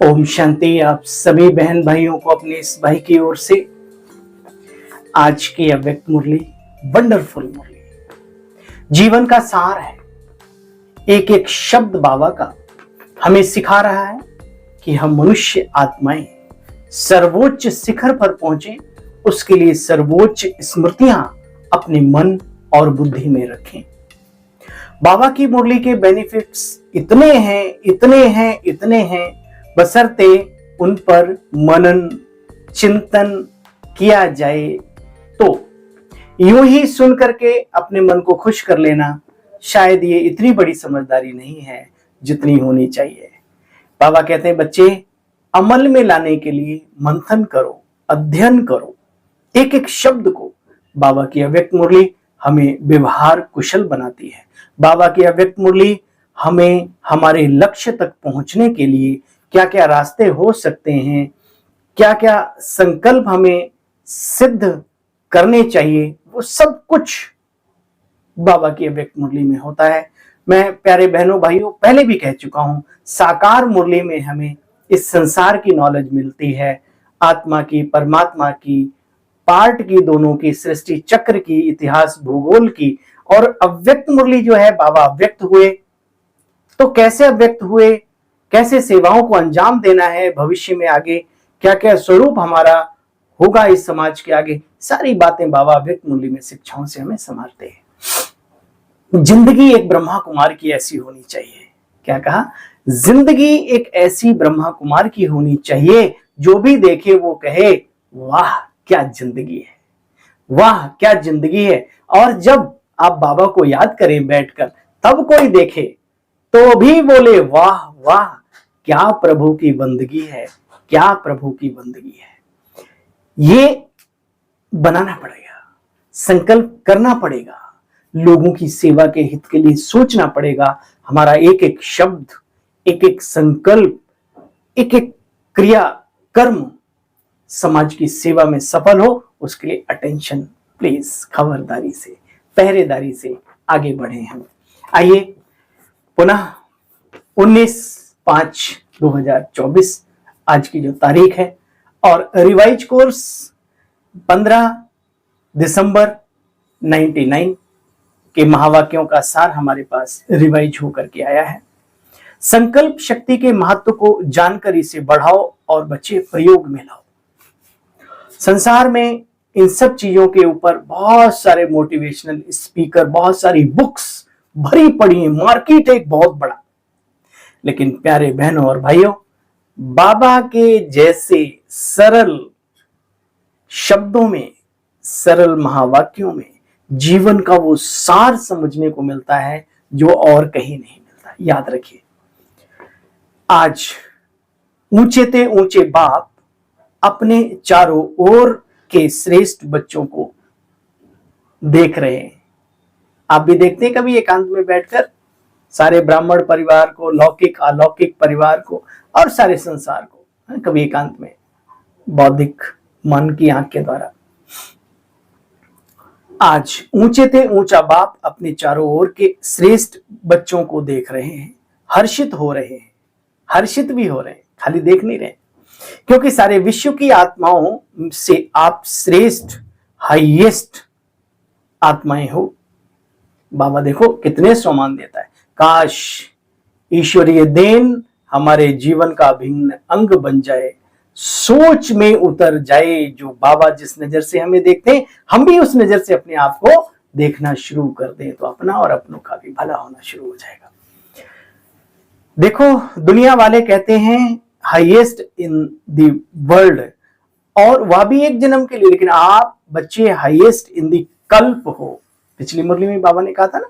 ओम शांति। आप सभी बहन भाइयों को अपने इस भाई की ओर से आज की अव्यक्त मुरली, वंडरफुल मुरली, जीवन का सार है। एक एक शब्द बाबा का हमें सिखा रहा है कि हम मनुष्य आत्माएं सर्वोच्च शिखर पर पहुंचे, उसके लिए सर्वोच्च स्मृतियां अपने मन और बुद्धि में रखें। बाबा की मुरली के बेनिफिट्स इतने हैं, इतने हैं, इतने हैं, बशर्ते उन पर मनन चिंतन किया जाए। तो यूं ही सुन करके अपने मन को खुश कर लेना शायद ये इतनी बड़ी समझदारी नहीं है जितनी होनी चाहिए। बाबा कहते हैं बच्चे, अमल में लाने के लिए मंथन करो, अध्ययन करो एक एक शब्द को। बाबा की अव्यक्त मुरली हमें व्यवहार कुशल बनाती है। बाबा की अव्यक्त मुरली हमें हमारे लक्ष्य तक पहुंचने के लिए क्या क्या रास्ते हो सकते हैं, क्या क्या संकल्प हमें सिद्ध करने चाहिए, वो सब कुछ बाबा की अव्यक्त मुरली में होता है। मैं प्यारे बहनों भाइयों पहले भी कह चुका हूं, साकार मुरली में हमें इस संसार की नॉलेज मिलती है, आत्मा की, परमात्मा की, पार्ट की, दोनों की, सृष्टि चक्र की, इतिहास भूगोल की। और अव्यक्त मुरली जो है, बाबा अव्यक्त हुए तो कैसे अव्यक्त हुए, कैसे सेवाओं को अंजाम देना है, भविष्य में आगे क्या क्या स्वरूप हमारा होगा इस समाज के आगे, सारी बातें बाबा अव्यक्त मुरली में शिक्षाओं से हमें संभालते हैं। जिंदगी एक ब्रह्मा कुमार की ऐसी होनी चाहिए। क्या कहा? जिंदगी एक ऐसी ब्रह्मा कुमार की होनी चाहिए, जो भी देखे वो कहे वाह क्या जिंदगी है, वाह क्या जिंदगी है। और जब आप बाबा को याद करें बैठकर, तब कोई देखे तो भी बोले वाह वाह क्या प्रभु की बंदगी है, क्या प्रभु की बंदगी है। ये बनाना पड़ेगा, संकल्प करना पड़ेगा, लोगों की सेवा के हित के लिए सोचना पड़ेगा। हमारा एक एक शब्द, एक एक संकल्प, एक एक क्रिया कर्म समाज की सेवा में सफल हो, उसके लिए अटेंशन प्लीज, खबरदारी से, पहरेदारी से आगे बढ़े हम। आइए पुनः 19/5/2024 आज की जो तारीख है, और रिवाइज कोर्स 15 दिसंबर 99 के महावाक्यों का सार हमारे पास रिवाइज होकर के आया है। संकल्प शक्ति के महत्व को जानकर इसे बढ़ाओ और बच्चे प्रयोग में लाओ। संसार में इन सब चीजों के ऊपर बहुत सारे मोटिवेशनल स्पीकर, बहुत सारी बुक्स भरी पड़ी है, मार्केट एक बहुत बड़ा। लेकिन प्यारे बहनों और भाइयों, बाबा के जैसे सरल शब्दों में, सरल महावाक्यों में जीवन का वो सार समझने को मिलता है जो और कहीं नहीं मिलता। याद रखिए, आज ऊंचे ते ऊंचे बाप अपने चारों ओर के श्रेष्ठ बच्चों को देख रहे हैं। आप भी देखते हैं कभी एकांत में बैठकर सारे ब्राह्मण परिवार को, लौकिक अलौकिक परिवार को और सारे संसार को, कभी एकांत में बौद्धिक मन की आंख के द्वारा। आज ऊंचे ते ऊंचा बाप अपने चारों ओर के श्रेष्ठ बच्चों को देख रहे हैं, हर्षित हो रहे हैं, हर्षित भी हो रहे हैं, खाली देख नहीं रहे, क्योंकि सारे विश्व की आत्माओं से आप श्रेष्ठ, हाईएस्ट आत्माएं हो। बाबा देखो कितने सम्मान देता है। काश ईश्वरीय देन हमारे जीवन का अभिन्न अंग बन जाए, सोच में उतर जाए। जो बाबा जिस नजर से हमें देखते हैं, हम भी उस नजर से अपने आप को देखना शुरू कर दें, तो अपना और अपनों का भी भला होना शुरू हो जाएगा। देखो, दुनिया वाले कहते हैं हाईएस्ट इन द वर्ल्ड, और वह भी एक जन्म के लिए, लेकिन आप बच्चे हाईएस्ट इन द कल्प हो। पिछली मुरली में बाबा ने कहा था ना,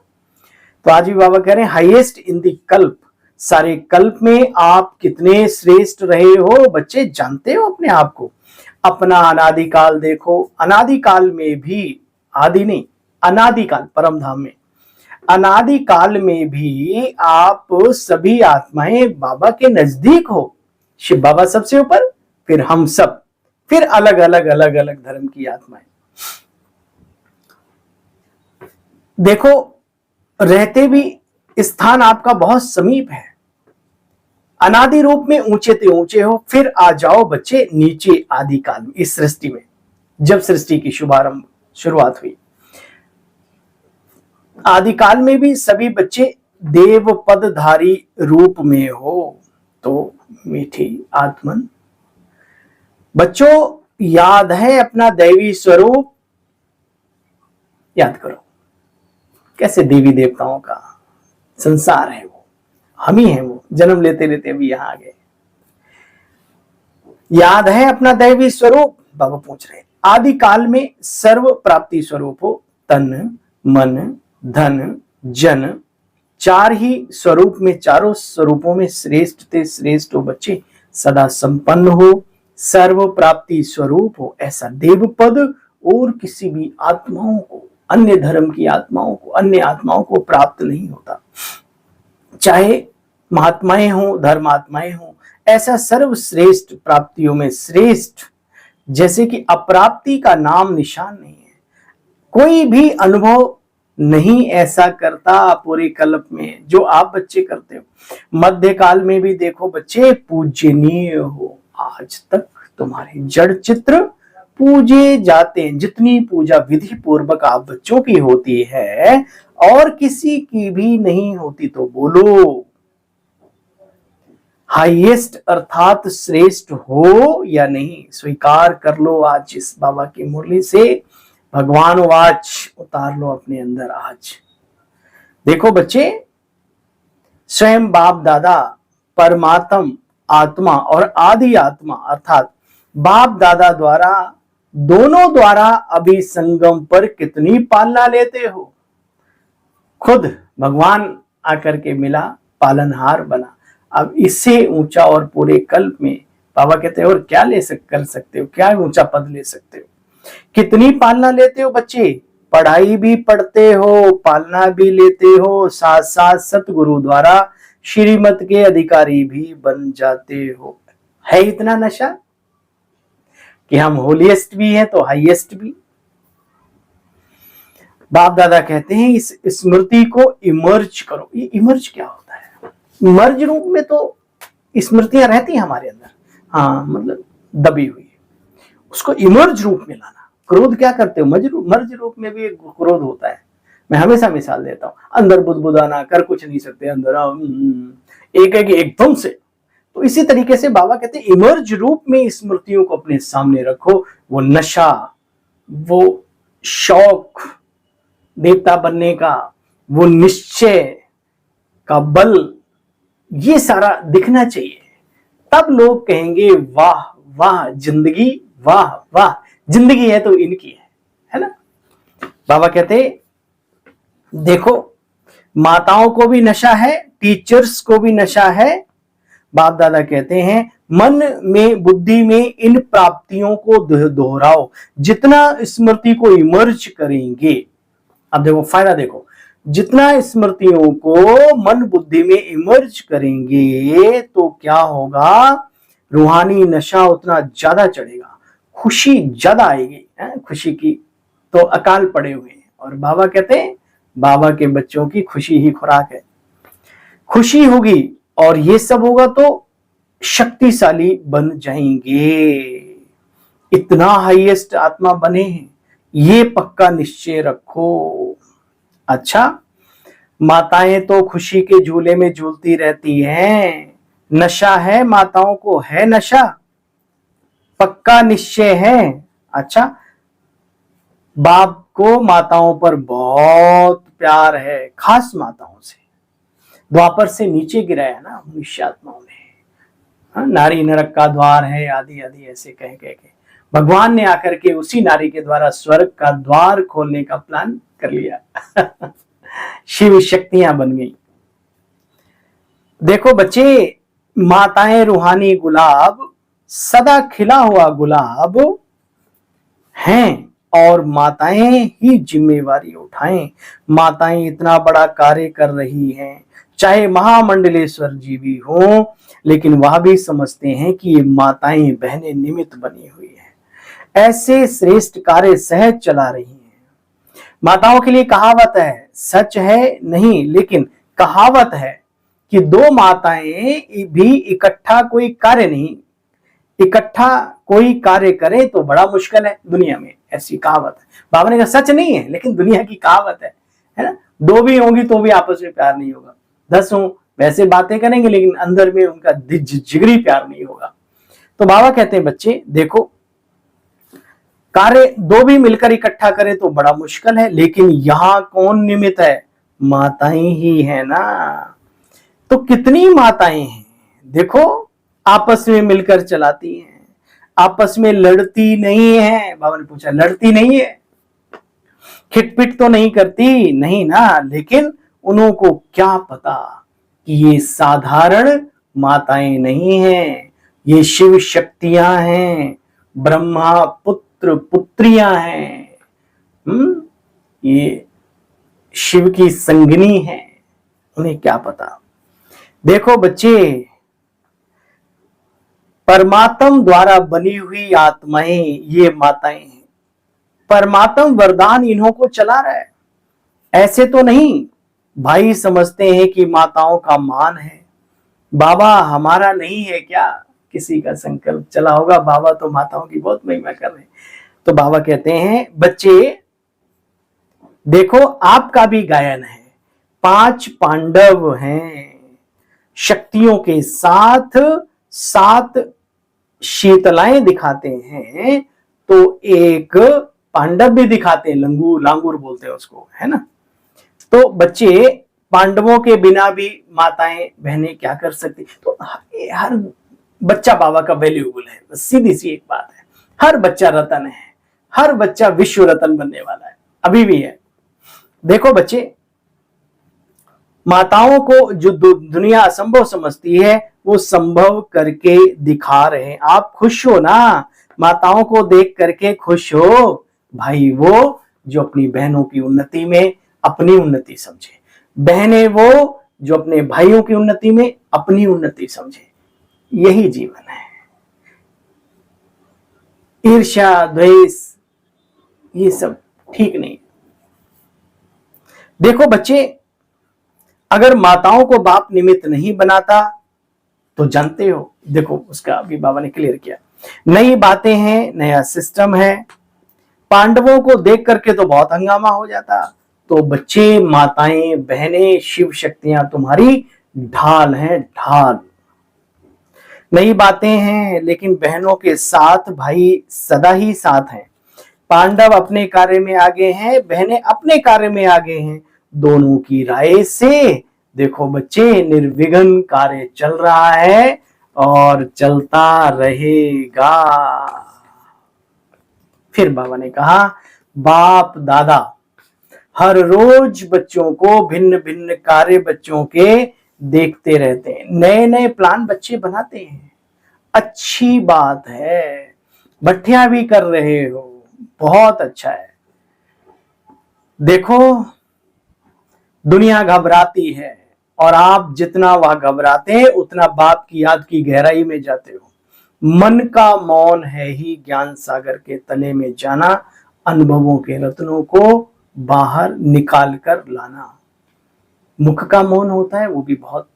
तो आज भी बाबा कह रहे हैं हाईएस्ट इन द कल्प। सारे कल्प में आप कितने श्रेष्ठ रहे हो बच्चे, जानते हो अपने आप को। अपना अनादिकाल देखो, अनादिकाल में भी, आदि नहीं अनादिकाल, परम धाम में अनादिकाल में भी आप सभी आत्माएं बाबा के नजदीक हो। शिव बाबा सबसे ऊपर, फिर हम सब, फिर अलग अलग अलग अलग धर्म की आत्माएं। देखो, रहते भी स्थान आपका बहुत समीप है। अनादि रूप में ऊंचे ते ऊंचे हो, फिर आ जाओ बच्चे नीचे आदि काल में। इस सृष्टि में जब सृष्टि की शुरुआत हुई, आदि काल में भी सभी बच्चे देव पदधारी रूप में हो। तो मीठी आत्मन बच्चों, याद है अपना दैवी स्वरूप? याद करो कैसे देवी देवताओं का संसार है, वो हम ही हैं, वो जन्म लेते लेते अभी यहां आ गए। याद है अपना दैवी स्वरूप? बाबा पूछ रहे। आदि काल में सर्व प्राप्ति स्वरूप हो, तन मन धन जन, चार ही स्वरूप में, चारों स्वरूपों में श्रेष्ठ थे श्रेष्ठ हो बच्चे। सदा संपन्न हो, सर्व प्राप्ति स्वरूप हो, ऐसा देव पद और किसी भी आत्माओं को, अन्य धर्म की आत्माओं को, अन्य आत्माओं को प्राप्त नहीं होता। चाहे महात्माएं हो, धर्मात्माएं हो, ऐसा सर्वश्रेष्ठ प्राप्तियों में श्रेष्ठ, जैसे कि अप्राप्ति का नाम निशान नहीं है। कोई भी अनुभव नहीं ऐसा करता पूरे कल्प में जो आप बच्चे करते हो। मध्यकाल में भी देखो बच्चे, पूजनीय हो, आज तक तुम्हारे जड़ चित्र पूजे जाते हैं। जितनी पूजा विधि पूर्वक आप बच्चों की होती है और किसी की भी नहीं होती, तो बोलो हाईएस्ट अर्थात श्रेष्ठ हो या नहीं? स्वीकार कर लो आज इस बाबा की मुरली से। भगवान वाच उतार लो अपने अंदर आज। देखो बच्चे, स्वयं बाप दादा परमात्म आत्मा और आदि आत्मा अर्थात बाप दादा द्वारा, दोनों द्वारा अभी संगम पर कितनी पालना लेते हो। खुद भगवान आकर के मिला, पालनहार बना। अब इससे ऊंचा और पूरे कल्प में बाबा कहते हैं और क्या कर सकते हो, क्या ऊंचा पद ले सकते हो। कितनी पालना लेते हो बच्चे, पढ़ाई भी पढ़ते हो, पालना भी लेते हो, साथ साथ सतगुरु द्वारा श्रीमत के अधिकारी भी बन जाते हो। है इतना नशा कि हम होलीएस्ट भी हैं तो हाईएस्ट भी। बाप दादा कहते हैं इस स्मृति को इमर्ज करो। ये इमर्ज क्या होता है? मर्ज रूप में तो स्मृतियां रहती हैं हमारे अंदर, हाँ, मतलब दबी हुई, उसको इमर्ज रूप में लाना। क्रोध क्या करते हो? मर्ज रूप में भी एक क्रोध होता है। मैं हमेशा मिसाल देता हूं, अंदर बुदबुदाना, कर कुछ नहीं सकते, अंदर एक एकदम से। तो इसी तरीके से बाबा कहते हैं इमर्ज रूप में स्मृतियों को अपने सामने रखो। वो नशा, वो शौक देवता बनने का, वो निश्चय का बल, ये सारा दिखना चाहिए। तब लोग कहेंगे वाह वाह जिंदगी, वाह वाह जिंदगी है तो इनकी है ना। बाबा कहते देखो, माताओं को भी नशा है, टीचर्स को भी नशा है। बाप दादा कहते हैं मन में, बुद्धि में इन प्राप्तियों को दोहराओ। जितना स्मृति को इमर्ज करेंगे, अब देखो फायदा, देखो जितना स्मृतियों को मन बुद्धि में इमर्ज करेंगे तो क्या होगा, रूहानी नशा उतना ज्यादा चढ़ेगा, खुशी ज्यादा आएगी। खुशी की तो अकाल पड़े हुए हैं, और बाबा कहते हैं बाबा के बच्चों की खुशी ही खुराक है। खुशी होगी और ये सब होगा तो शक्तिशाली बन जाएंगे। इतना हाईएस्ट आत्मा बने हैं, ये पक्का निश्चय रखो। अच्छा, माताएं तो खुशी के झूले में झूलती रहती हैं, नशा है माताओं को, है नशा, पक्का निश्चय है। अच्छा, बाप को माताओं पर बहुत प्यार है, खास माताओं से। द्वापर से नीचे गिराया ना मनुष्य आत्माओं ने, नारी नरक का द्वार है, आदि आदि ऐसे कह के भगवान ने आकर के उसी नारी के द्वारा स्वर्ग का द्वार खोलने का प्लान कर लिया। शिव शक्तियां बन गई। देखो बच्चे, माताएं रूहानी गुलाब, सदा खिला हुआ गुलाब हैं, और माताएं ही जिम्मेवारी उठाएं। माताएं इतना बड़ा कार्य कर रही हैं, चाहे महामंडलेश्वर जी भी हो, लेकिन वह भी समझते हैं कि ये माताएं बहनें निमित्त बनी हुई है, ऐसे श्रेष्ठ कार्य सहज चला रही हैं। माताओं के लिए कहावत है, सच है नहीं लेकिन कहावत है कि दो माताएं भी इकट्ठा कोई कार्य नहीं, इकट्ठा कोई कार्य करे तो बड़ा मुश्किल है दुनिया में, ऐसी कहावत है। बाबा ने कहा सच नहीं है, लेकिन दुनिया की कहावत है ना। दो भी होंगी तो भी आपस में प्यार नहीं होगा, 10 हो वैसे बातें करेंगे लेकिन अंदर में उनका जिगरी प्यार नहीं होगा। तो बाबा कहते हैं बच्चे देखो, कार्य दो भी मिलकर इकट्ठा करे तो बड़ा मुश्किल है, लेकिन यहां कौन निमित्त है? माताएं ही है ना। तो कितनी माताएं हैं देखो, आपस में मिलकर चलाती हैं, आपस में लड़ती नहीं है। बाबा ने पूछा लड़ती नहीं है, खिटपिट तो नहीं करती, नहीं ना, लेकिन उन्हों को क्या पता कि ये साधारण माताएं नहीं हैं, ये शिव शक्तियां हैं, ब्रह्मा पुत्र पुत्रियां हैं। ये शिव की संगिनी है, उन्हें क्या पता। देखो बच्चे, परमात्म द्वारा बनी हुई आत्माएं ये माताएं हैं। परमात्म वरदान इन्हों को चला रहा है, ऐसे तो नहीं। भाई समझते हैं कि माताओं का मान है, बाबा हमारा नहीं है क्या? किसी का संकल्प चला होगा बाबा तो माताओं की बहुत महिमा कर रहे हैं। तो बाबा कहते हैं बच्चे देखो, आपका भी गायन है, 5 पांडव हैं, शक्तियों के साथ 7 शीतलाएं दिखाते हैं, तो एक पांडव भी दिखाते हैं, लांगूर बोलते हैं उसको, है ना। तो बच्चे पांडवों के बिना भी माताएं बहनें क्या कर सकती? तो हर बच्चा बाबा का वैल्यूएबल है, बस सीधी सी एक बात है, हर बच्चा रतन है, हर बच्चा विश्व रतन बनने वाला है, अभी भी है। देखो बच्चे, माताओं को जो दुनिया असंभव समझती है वो संभव करके दिखा रहे हैं। आप खुश हो ना, माताओं को देख करके खुश हो भाई, वो जो अपनी बहनों की उन्नति में अपनी उन्नति समझे, बहनें वो जो अपने भाइयों की उन्नति में अपनी उन्नति समझे। यही जीवन है। ईर्ष्या द्वेष ये सब ठीक नहीं। देखो बच्चे, अगर माताओं को बाप निमित्त नहीं बनाता तो जानते हो, देखो उसका अभी बाबा ने क्लियर किया, नई बातें हैं, नया सिस्टम है। पांडवों को देख करके तो बहुत हंगामा हो जाता। तो बच्चे, माताएं बहनें शिव शक्तियां तुम्हारी ढाल हैं, ढाल। नई बातें हैं, लेकिन बहनों के साथ भाई सदा ही साथ हैं। पांडव अपने कार्य में आगे हैं, बहनें अपने कार्य में आगे हैं। दोनों की राय से देखो बच्चे, निर्विघ्न कार्य चल रहा है और चलता रहेगा। फिर बाबा ने कहा, बाप दादा हर रोज बच्चों को भिन्न भिन्न कार्य बच्चों के देखते रहते हैं, नए नए प्लान बच्चे बनाते हैं। अच्छी बात है, भट्टियां भी कर रहे हो, बहुत अच्छा है। देखो दुनिया घबराती है और आप जितना वह घबराते हैं उतना बाप की याद की गहराई में जाते हो। मन का मौन है ही ज्ञान सागर के तले में जाना, अनुभवों के रत्नों को बाहर निकाल कर लाना। मुख का मौन होता है, वो भी बहुत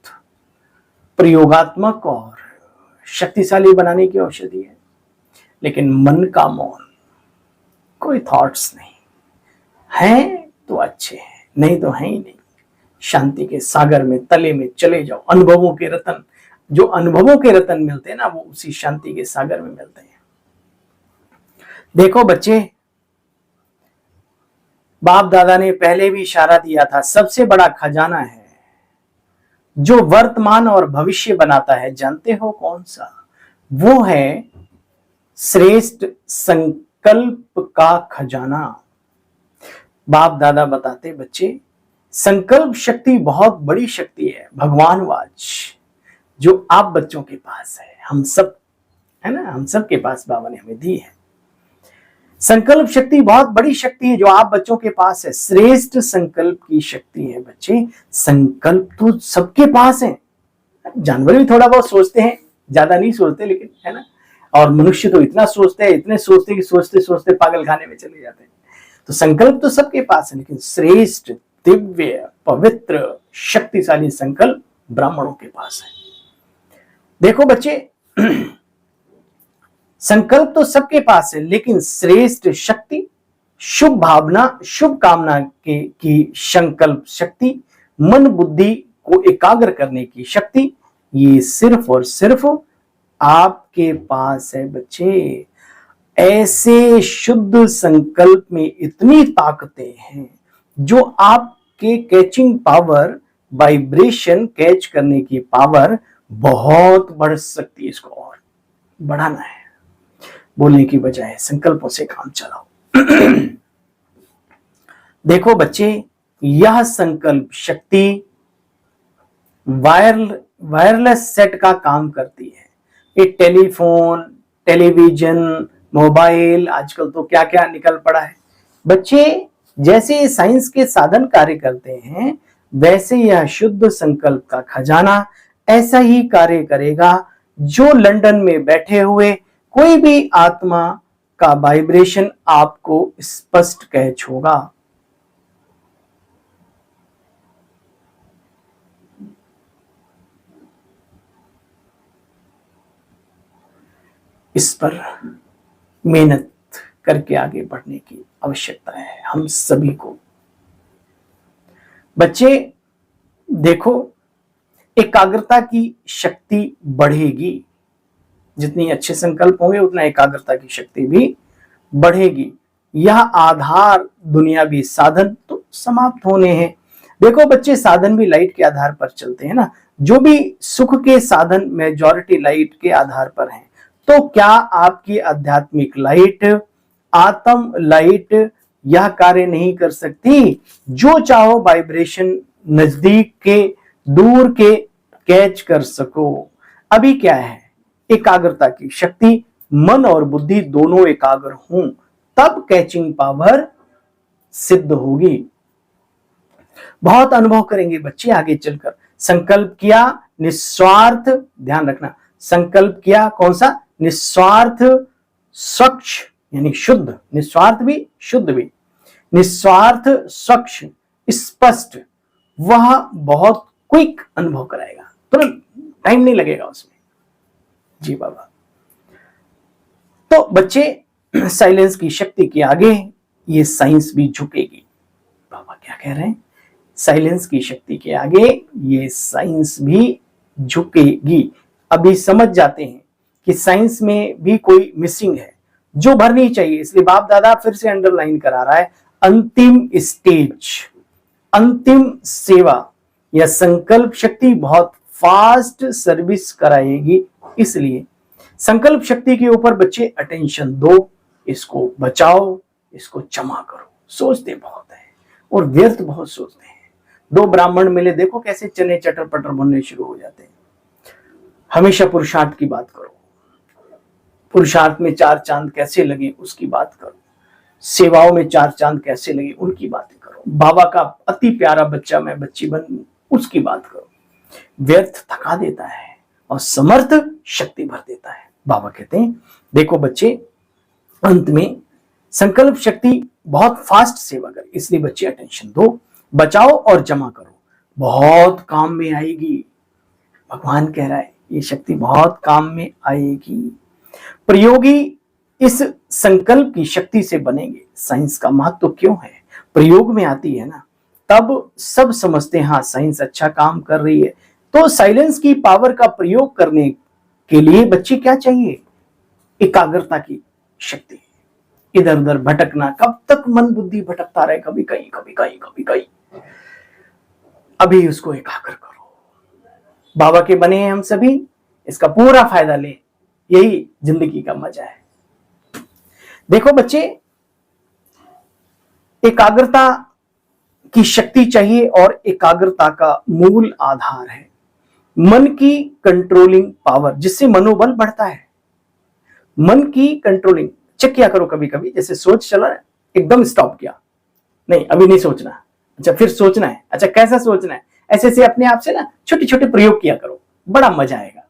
प्रयोगात्मक और शक्तिशाली बनाने की औषधि है, लेकिन मन का मौन, कोई थॉट्स नहीं है तो अच्छे हैं, नहीं तो है ही नहीं। शांति के सागर में तले में चले जाओ। अनुभवों के रतन, जो अनुभवों के रतन मिलते हैं ना, वो उसी शांति के सागर में मिलते हैं। देखो बच्चे, बाप दादा ने पहले भी इशारा दिया था, सबसे बड़ा खजाना है जो वर्तमान और भविष्य बनाता है, जानते हो कौन सा? वो है श्रेष्ठ संकल्प का खजाना। बाप दादा बताते बच्चे, संकल्प शक्ति बहुत बड़ी शक्ति है, भगवानवाच, जो आप बच्चों के पास है, हम सब है ना, हम सब के पास बाबा ने हमें दी है। संकल्प शक्ति बहुत बड़ी शक्ति है जो आप बच्चों के पास है, श्रेष्ठ संकल्प की शक्ति है बच्चे। संकल्प तो सबके पास है, जानवर भी थोड़ा बहुत सोचते हैं, ज्यादा नहीं सोचते लेकिन, है ना, और मनुष्य तो इतना सोचते हैं, इतने सोचते कि सोचते सोचते पागल खाने में चले जाते हैं। तो संकल्प तो सबके पास है, लेकिन श्रेष्ठ दिव्य पवित्र शक्तिशाली संकल्प ब्राह्मणों के पास है। देखो बच्चे, संकल्प तो सबके पास है, लेकिन श्रेष्ठ शक्ति, शुभ भावना, शुभ कामना की संकल्प शक्ति, मन बुद्धि को एकाग्र करने की शक्ति, ये सिर्फ और सिर्फ आपके पास है बच्चे। ऐसे शुद्ध संकल्प में इतनी ताकतें हैं जो आपके कैचिंग पावर, वाइब्रेशन कैच करने की पावर बहुत बढ़ सकती है। इसको और बढ़ाना है, बोलने की बजाय संकल्पों से काम चलाओ। देखो बच्चे, यह संकल्प शक्ति वायरलेस सेट का काम करती है। ये टेलीफोन, टेलीविजन, मोबाइल, आजकल तो क्या क्या निकल पड़ा है बच्चे। जैसे साइंस के साधन कार्य करते हैं, वैसे यह शुद्ध संकल्प का खजाना ऐसा ही कार्य करेगा। जो लंदन में बैठे हुए कोई भी आत्मा का वाइब्रेशन आपको स्पष्ट कैच होगा। इस पर मेहनत करके आगे बढ़ने की आवश्यकता है हम सभी को। बच्चे देखो, एकाग्रता की शक्ति बढ़ेगी। जितनी अच्छे संकल्प होंगे उतना एकाग्रता की शक्ति भी बढ़ेगी। यह आधार दुनियावी साधन तो समाप्त होने हैं। देखो बच्चे, साधन भी लाइट के आधार पर चलते हैं ना। जो भी सुख के साधन मेजॉरिटी लाइट के आधार पर हैं, तो क्या आपकी आध्यात्मिक लाइट, आत्म लाइट यह कार्य नहीं कर सकती? जो चाहो वाइब्रेशन नजदीक के, दूर के कैच कर सको। अभी क्या है, एकाग्रता की शक्ति, मन और बुद्धि दोनों एकाग्र हों, तब कैचिंग पावर सिद्ध होगी। बहुत अनुभव करेंगे बच्चे आगे चलकर। संकल्प किया निस्वार्थ, ध्यान रखना, संकल्प किया कौन सा? निस्वार्थ, स्वच्छ यानी शुद्ध, निस्वार्थ भी शुद्ध भी, निस्वार्थ, स्वच्छ, स्पष्ट, वह बहुत क्विक अनुभव कराएगा, तुरंत, टाइम नहीं लगेगा उसमें। जी बाबा। तो बच्चे, साइलेंस की शक्ति के आगे ये साइंस भी झुकेगी। बाबा क्या कह रहे हैं? साइलेंस की शक्ति के आगे ये साइंस भी झुकेगी। अभी समझ जाते हैं कि साइंस में भी कोई मिसिंग है जो भरनी चाहिए, इसलिए बाप दादा फिर से अंडरलाइन करा रहा है। अंतिम स्टेज, अंतिम सेवा, यह संकल्प शक्ति बहुत फास्ट सर्विस कराएगी। इसलिए संकल्प शक्ति के ऊपर बच्चे अटेंशन दो, इसको बचाओ, इसको जमा करो। सोचते बहुत है और व्यर्थ बहुत सोचते हैं। दो ब्राह्मण मिले, देखो कैसे चने चटर पटर बनने शुरू हो जाते हैं। हमेशा पुरुषार्थ की बात करो, पुरुषार्थ में चार चांद कैसे लगे उसकी बात करो, सेवाओं में चार चांद कैसे लगे उनकी बातें करो, बाबा का अति प्यारा बच्चा मैं बच्ची बन उसकी बात करो। व्यर्थ थका देता है और समर्थ शक्ति भर देता है। बाबा कहते हैं देखो बच्चे, अंत में संकल्प शक्ति बहुत फास्ट सेवा करे, इसलिए बच्चे अटेंशन दो, बचाओ और जमा करो, बहुत काम में आएगी। भगवान कह रहा है ये शक्ति बहुत काम में आएगी। प्रयोगी इस संकल्प की शक्ति से बनेंगे। साइंस का महत्व क्यों है? प्रयोग में आती है ना, तब सब समझते हैं हाँ साइंस अच्छा काम कर रही है। तो साइलेंस की पावर का प्रयोग करने के लिए बच्चे क्या चाहिए? एकाग्रता की शक्ति। इधर उधर भटकना, कब तक मन बुद्धि भटकता रहे, कभी कहीं कभी कहीं कभी कहीं। अभी उसको एकाग्र करो। बाबा के बने हैं हम सभी, इसका पूरा फायदा ले, यही जिंदगी का मजा है। देखो बच्चे, एकाग्रता की शक्ति चाहिए और एकाग्रता का मूल आधार है मन की कंट्रोलिंग पावर, जिससे मनोबल बढ़ता है। मन की कंट्रोलिंग चेक किया करो कभी कभी, जैसे सोच चला एकदम स्टॉप किया, नहीं अभी नहीं सोचना, अच्छा फिर सोचना है, अच्छा कैसा सोचना है, ऐसे ऐसे अपने आप से ना छोटे छोटे प्रयोग किया करो, बड़ा मजा आएगा।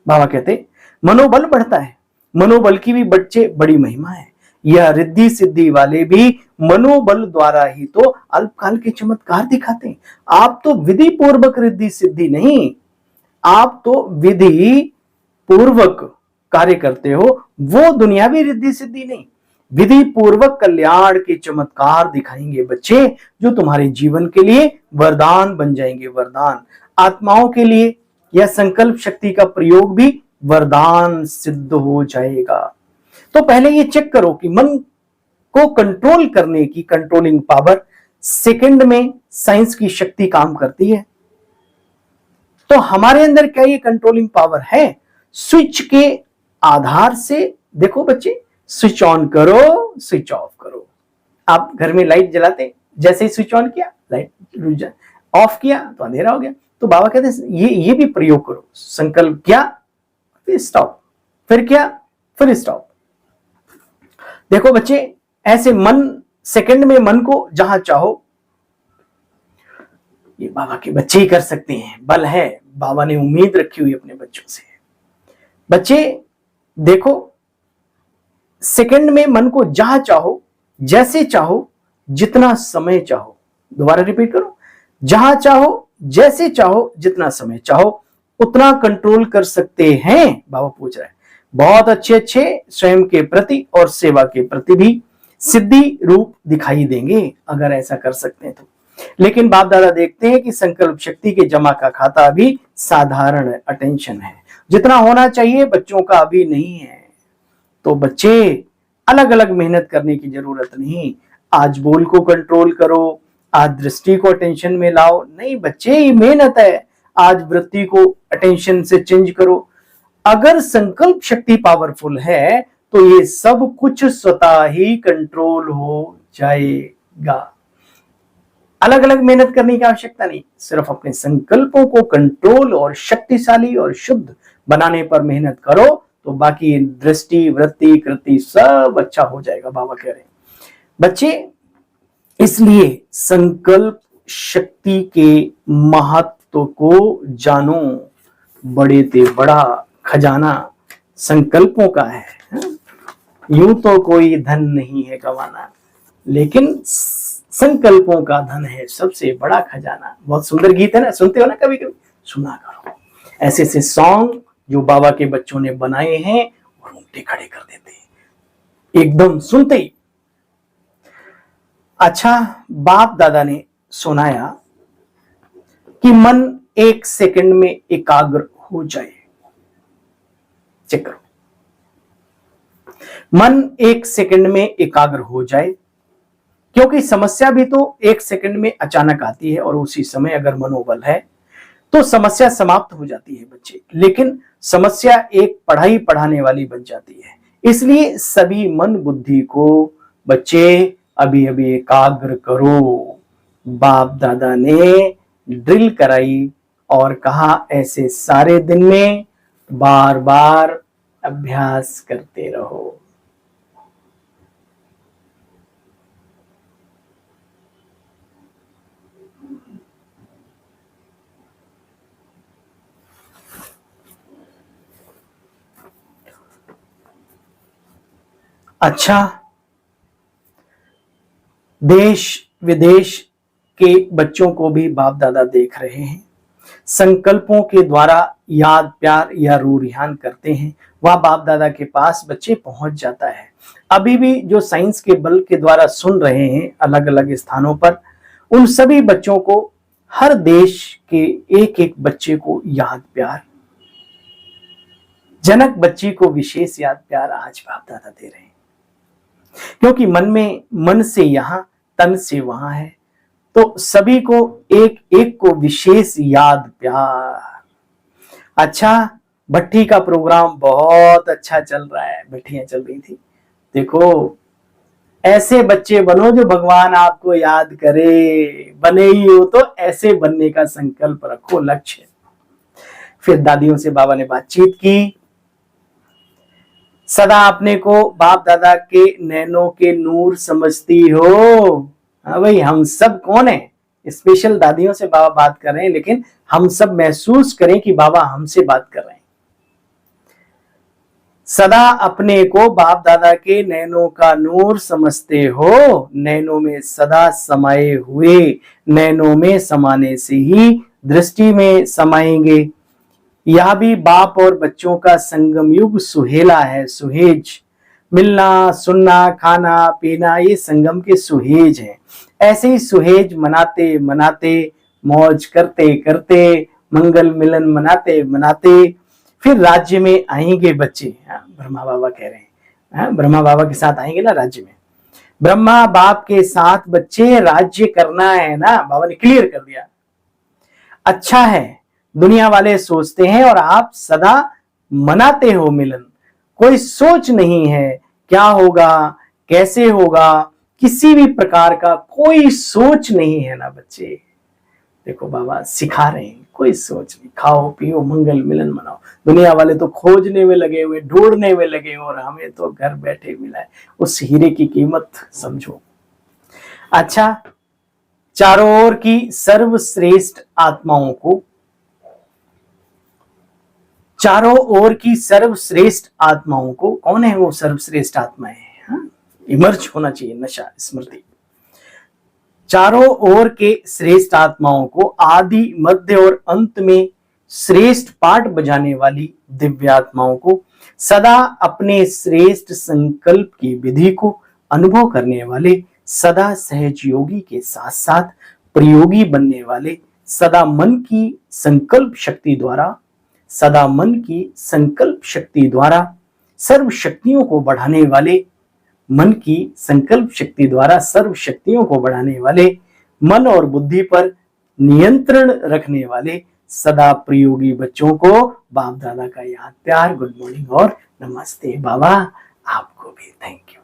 बाबा कहते मनोबल बढ़ता है, मनोबल की भी बच्चे बड़ी महिमा है। यह रिद्धि सिद्धि वाले भी मनोबल द्वारा ही तो अल्पकाल के चमत्कार दिखाते हैं। आप तो विधि पूर्वक रिद्धि सिद्धि नहीं, आप तो विधि पूर्वक कार्य करते हो, वो दुनियावी रिद्धि सिद्धि नहीं, विधि पूर्वक कल्याण के चमत्कार दिखाएंगे बच्चे, जो तुम्हारे जीवन के लिए वरदान बन जाएंगे। वरदान आत्माओं के लिए यह संकल्प शक्ति का प्रयोग भी वरदान सिद्ध हो जाएगा। तो पहले ये चेक करो कि मन को कंट्रोल करने की कंट्रोलिंग पावर सेकंड में साइंस की शक्ति काम करती है। तो हमारे अंदर क्या ये कंट्रोलिंग पावर है? स्विच के आधार से देखो बच्चे, स्विच ऑन करो, स्विच ऑफ करो। आप घर में लाइट जलाते, जैसे ही स्विच ऑन किया लाइट ऑफ किया तो अंधेरा हो गया। तो बाबा कहते हैं ये भी प्रयोग करो। संकल्प किया फिर स्टॉप, फिर किया फिर स्टॉप। देखो बच्चे, ऐसे मन सेकंड में मन को जहां चाहो, ये बाबा के बच्चे ही कर सकते हैं, बल है, बाबा ने उम्मीद रखी हुई अपने बच्चों से। बच्चे देखो, सेकंड में मन को जहां चाहो, जैसे चाहो, जितना समय चाहो, दोबारा रिपीट करो, जहां चाहो, जैसे चाहो, जितना समय चाहो, उतना कंट्रोल कर सकते हैं। बाबा पूछ रहा है, बहुत अच्छे स्वयं के प्रति और सेवा के प्रति भी सिद्धि रूप दिखाई देंगे अगर ऐसा कर सकते हैं तो। लेकिन बाप दादा देखते हैं कि संकल्प शक्ति के जमा का खाता अभी साधारण अटेंशन है, जितना होना चाहिए बच्चों का अभी नहीं है। तो बच्चे अलग अलग मेहनत करने की जरूरत नहीं। आज बोल को कंट्रोल करो, आज दृष्टि को अटेंशन में लाओ, नहीं बच्चे ये मेहनत है। आज वृत्ति को अटेंशन से चेंज करो। अगर संकल्प शक्ति पावरफुल है तो ये सब कुछ स्वतः ही कंट्रोल हो जाएगा। अलग अलग मेहनत करने की आवश्यकता नहीं, सिर्फ अपने संकल्पों को कंट्रोल और शक्तिशाली और शुद्ध बनाने पर मेहनत करो तो बाकी दृष्टि, वृत्ति, कृति सब अच्छा हो जाएगा। बाबा कह रहे हैं बच्चे, इसलिए संकल्प शक्ति के महत्व को जानो। बड़े ते बड़ा खजाना संकल्पों का है। यूं तो कोई धन नहीं है कमाना, लेकिन संकल्पों का धन है सबसे बड़ा खजाना। बहुत सुंदर गीत है ना, सुनते हो ना कभी कभी, सुना करो। ऐसे ऐसे सॉन्ग जो बाबा के बच्चों ने बनाए हैं और रोंगटे खड़े कर देते हैं एकदम सुनते ही। अच्छा, बाप दादा ने सुनाया कि मन एक सेकंड में एकाग्र हो जाए। चेक करो, मन एक सेकंड में एकाग्र हो जाए, क्योंकि समस्या भी तो एक सेकंड में अचानक आती है और उसी समय अगर मनोबल है तो समस्या समाप्त हो जाती है बच्चे। लेकिन समस्या एक पढ़ाई पढ़ाने वाली बन जाती है। इसलिए सभी मन बुद्धि को बच्चे अभी अभी एकाग्र करो। बाप दादा ने ड्रिल कराई और कहा ऐसे सारे दिन में बार बार अभ्यास करते रहो। अच्छा, देश विदेश के बच्चों को भी बाप दादा देख रहे हैं। संकल्पों के द्वारा याद, प्यार या रूरिहान करते हैं, वह बाप दादा के पास बच्चे पहुंच जाता है। अभी भी जो साइंस के बल के द्वारा सुन रहे हैं अलग अलग स्थानों पर, उन सभी बच्चों को, हर देश के एक एक बच्चे को याद प्यार, जनक बच्ची को विशेष याद प्यार आज बाप दादा दे रहे हैं। क्योंकि मन में, मन से यहां, तन से वहां है, तो सभी को एक एक को विशेष याद प्यार। अच्छा, भट्टी का प्रोग्राम बहुत अच्छा चल रहा है, भट्टियां चल रही थी। देखो, ऐसे बच्चे बनो जो भगवान आपको याद करे। बने ही हो तो ऐसे बनने का संकल्प रखो, लक्ष्य। फिर दादियों से बाबा ने बातचीत की। सदा अपने को बाप दादा के नैनों के नूर समझती हो। हाँ भाई, हम सब कौन है? स्पेशल दादियों से बाबा बात कर रहे हैं, लेकिन हम सब महसूस करें कि बाबा हमसे बात कर रहे हैं। सदा अपने को बाप दादा के नैनों का नूर समझते हो, नैनों में सदा समाये हुए, नैनों में समाने से ही दृष्टि में समाएंगे। यह भी बाप और बच्चों का संगम युग सुहेला है, सुहेज। मिलना, सुनना, खाना पीना ये संगम के सुहेज हैं। ऐसे ही सुहेज मनाते मनाते, मौज करते करते, मंगल मिलन मनाते मनाते फिर राज्य में आएंगे बच्चे। ब्रह्मा बाबा कह रहे हैं, ब्रह्मा बाबा के साथ आएंगे ना राज्य में। ब्रह्मा बाप के साथ बच्चे राज्य करना है ना, बाबा ने क्लियर कर दिया। अच्छा है, दुनिया वाले सोचते हैं और आप सदा मनाते हो मिलन। कोई सोच नहीं है क्या होगा, कैसे होगा, किसी भी प्रकार का कोई सोच नहीं है ना बच्चे। देखो बाबा सिखा रहे हैं, कोई सोच नहीं, खाओ पियो मंगल मिलन मनाओ। दुनिया वाले तो खोजने में लगे हुए, ढूंढने में लगे हुए, और हमें तो घर बैठे मिला है। उस हीरे की कीमत समझो। अच्छा, चारों ओर की सर्वश्रेष्ठ आत्माओं को, चारों ओर की सर्वश्रेष्ठ आत्माओं को, कौन है वो सर्वश्रेष्ठ आत्माएं? इमर्ज होना चाहिए नशा स्मृति। चारों ओर के श्रेष्ठ आत्माओं को आदि मध्य और अंत में श्रेष्ठ पाठ बजाने वाली दिव्य आत्माओं को, सदा अपने श्रेष्ठ संकल्प की विधि को अनुभव करने वाले, सदा सहज योगी के साथ साथ प्रयोगी बनने वाले, सदा मन की संकल्प शक्ति द्वारा, सदा मन की संकल्प शक्ति द्वारा सर्व शक्तियों को बढ़ाने वाले, मन की संकल्प शक्ति द्वारा सर्व शक्तियों को बढ़ाने वाले, मन और बुद्धि पर नियंत्रण रखने वाले सदा प्रयोगी बच्चों को बाप दादा का याद प्यार, गुड मॉर्निंग और नमस्ते। बाबा आपको भी थैंक यू।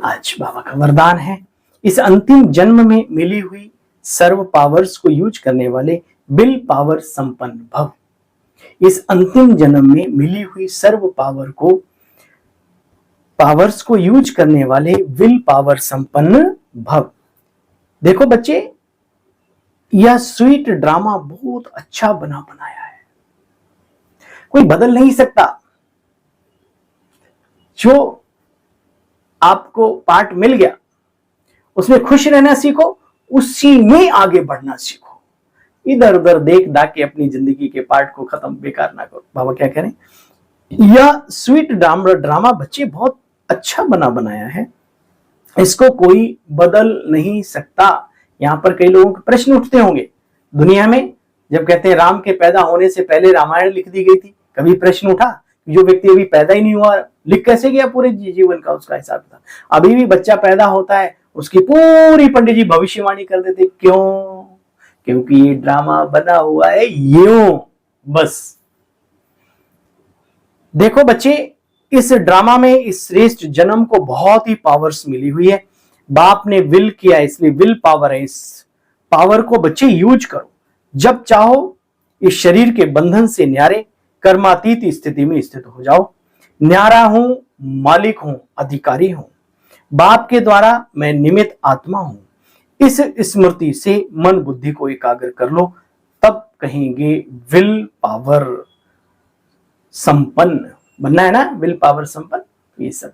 आज बाबा का वरदान है, इस अंतिम जन्म में मिली हुई सर्व पावर्स को यूज करने वाले विल पावर संपन्न भव। इस अंतिम जन्म में मिली हुई सर्व पावर्स को यूज करने वाले विल पावर संपन्न भव। देखो बच्चे, यह स्वीट ड्रामा बहुत अच्छा बनाया है, कोई बदल नहीं सकता। जो आपको पार्ट मिल गया उसमें खुश रहना सीखो, उसी में आगे बढ़ना सीखो। इधर उधर देख दाख के अपनी जिंदगी के पार्ट को खत्म बेकार ना करो। बाबा क्या करें, यह स्वीट ड्रामा बच्चे बहुत अच्छा बनाया है, इसको कोई बदल नहीं सकता। यहाँ पर कई लोगों के प्रश्न उठते होंगे दुनिया में, जब कहते हैं राम के पैदा होने से पहले रामायण लिख दी गई थी, कभी प्रश्न उठा जो व्यक्ति अभी पैदा ही नहीं हुआ लिख कैसे गया पूरे जीवन का उसका हिसाब था? अभी भी बच्चा पैदा होता है, उसकी पूरी पंडित जी भविष्यवाणी कर देते। क्यों? क्योंकि ये ड्रामा बना हुआ है यूं बस। देखो बच्चे, इस ड्रामा में इस श्रेष्ठ जन्म को बहुत ही पावर्स मिली हुई है। बाप ने विल किया, इसलिए विल पावर है। इस पावर को बच्चे यूज करो। जब चाहो इस शरीर के बंधन से न्यारे कर्मातीत स्थिति में स्थित हो जाओ। न्यारा हूं, मालिक हूं, अधिकारी हूं, बाप के द्वारा मैं निमित्त आत्मा हूं। इस स्मृति से मन बुद्धि को एकाग्र कर लो, तब कहेंगे विल पावर संपन्न। बनना है ना विल पावर संपन्न। ये सब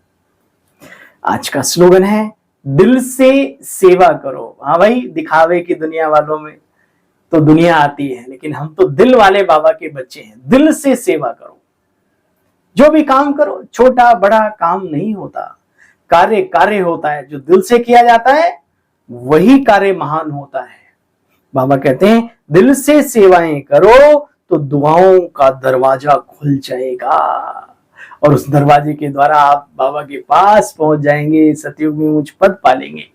आज का स्लोगन है, दिल से सेवा करो। हाँ भाई, दिखावे की दुनिया वालों में तो दुनिया आती है, लेकिन हम तो दिल वाले बाबा के बच्चे हैं। दिल से सेवा करो, जो भी काम करो, छोटा बड़ा काम नहीं होता, कार्य कार्य होता है। जो दिल से किया जाता है वही कार्य महान होता है। बाबा कहते हैं दिल से सेवाएं करो तो दुआओं का दरवाजा खुल जाएगा, और उस दरवाजे के द्वारा आप बाबा के पास पहुंच जाएंगे, सतयुग में उच्च पद पालेंगे।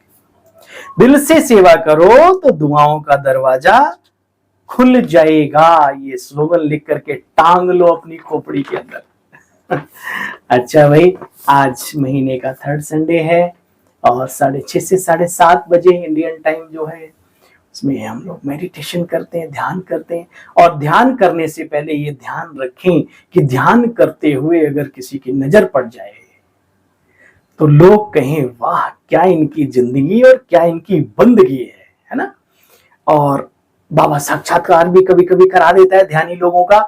दिल से सेवा करो तो दुआओं का दरवाजा खुल जाएगा। ये स्लोगन लिख करके टांग लो अपनी खोपड़ी के अंदर। अच्छा भाई, आज महीने का 3rd संडे है और 6:30 से 7:30 बजे इंडियन टाइम जो है उसमें हम लोग मेडिटेशन करते हैं, ध्यान करते हैं। और ध्यान करने से पहले ये ध्यान रखें कि ध्यान करते हुए अगर किसी की नजर पड़ जाए तो लोग कहें वाह क्या इनकी जिंदगी और क्या इनकी बंदगी है ना। और बाबा साक्षात्कार भी कभी कभी करा देता है ध्यानी लोगों का।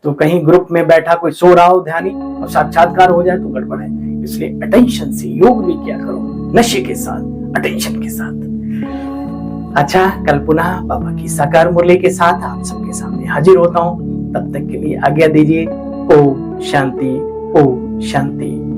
तो कहीं ग्रुप में बैठा कोई सो रहा हो ध्यानी और साक्षात्कार हो जाए तो गड़बड़ है। इसलिए अटेंशन से योग भी किया करो, नशे के साथ, अटेंशन के साथ। अच्छा, कल पुनः बाबा की साकार मुरली के साथ आप सबके सामने हाजिर होता हूं। तब तक के लिए आज्ञा दीजिए। ओम शांति, ओम शांति।